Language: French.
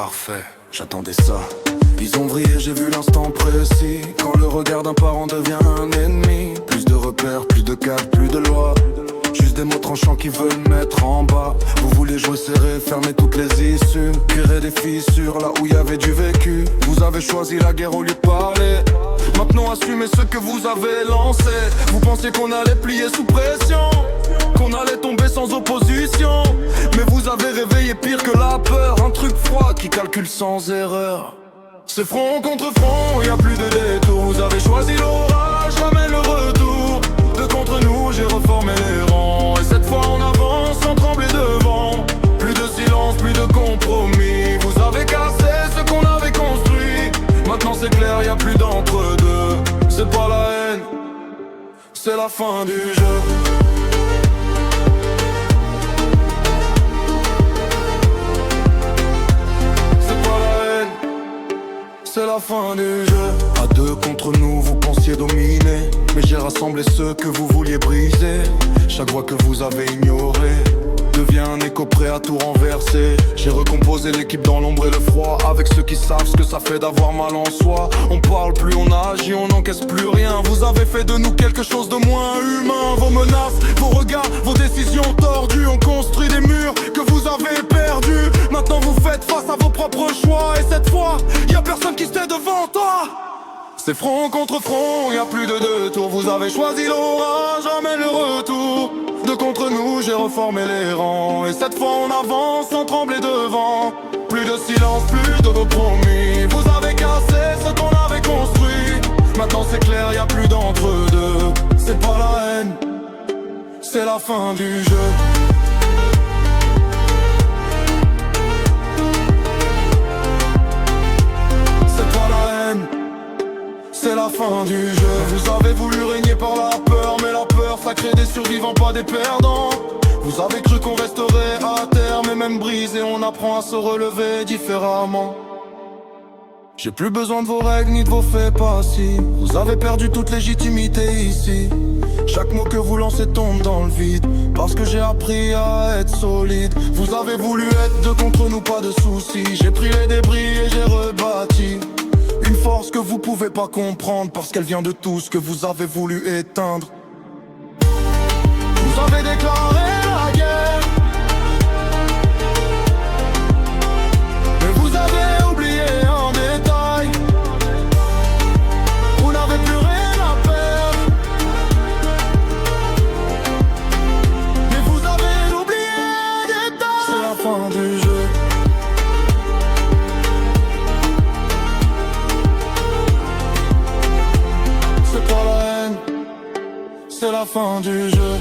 parfait, j'attendais ça. Ils ont vrillé, j'ai vu l'instant précis. Quand le regard d'un parent devient un ennemi. Plus de repères, plus de cadres, plus de lois. Juste des mots tranchants qui veulent mettre en bas. Vous voulez jouer serré, fermer toutes les issues. Curer des fissures là où y avait du vécu. Vous avez choisi la guerre au lieu de parler. Maintenant assumez ce que vous avez lancé. Vous pensiez qu'on allait plier sous pression, qu'on allait tomber sans opposition. Mais vous avez réveillé pire que la peur. Un truc froid qui calcule sans erreur. C'est front contre front, y a plus de détour. Vous avez choisi l'orage, jamais le retour. De contre nous, j'ai reformé les rangs. Et cette fois on avance sans trembler devant. Plus de silence, plus de compromis. Vous avez cassé ce qu'on avait construit. Maintenant c'est clair, y a plus d'entre-deux. C'est pas la haine, c'est la fin du jeu. C'est la fin du jeu. À deux contre nous, vous pensiez dominer. Mais j'ai rassemblé ceux que vous vouliez briser. Chaque voix que vous avez ignorée devient un écho prêt à tout renverser. J'ai recomposé l'équipe dans l'ombre et le froid. Avec ceux qui savent ce que ça fait d'avoir mal en soi. On parle plus, on agit, on n'encaisse plus rien. Vous avez fait de nous quelque chose de moins humain. Vos menaces, vos regards, vos décisions tordues ont construit des murs que vous avez perdus. Maintenant vous faites face à vos propres choix. Et cette fois, y a personne qui se tait devant toi. C'est front contre front, y a plus de deux tours. Vous avez choisi l'orage, jamais le retour. De contre nous, j'ai reformé les rangs. Et cette fois on avance sans trembler devant. Plus de silence, plus de compromis. Vous avez cassé ce qu'on avait construit. Maintenant c'est clair, y a plus d'entre-deux. C'est pas la haine, c'est la fin du jeu. C'est la fin du jeu. Vous avez voulu régner par la peur, mais la peur ça crée des survivants, pas des perdants. Vous avez cru qu'on resterait à terre, mais même brisé on apprend à se relever différemment. J'ai plus besoin de vos règles ni de vos faits passifs. Vous avez perdu toute légitimité ici. Chaque mot que vous lancez tombe dans le vide. Parce que j'ai appris à être solide. Vous avez voulu être deux contre nous, pas de soucis. J'ai pris les débris et j'ai rebâti une force que vous pouvez pas comprendre, parce qu'elle vient de tout ce que vous avez voulu éteindre. Vous avez déclaré la guerre, mais vous avez oublié un détail. Vous n'avez plus rien à perdre, mais vous avez oublié un détail. C'est la fin du jeu. C'est la fin du jeu.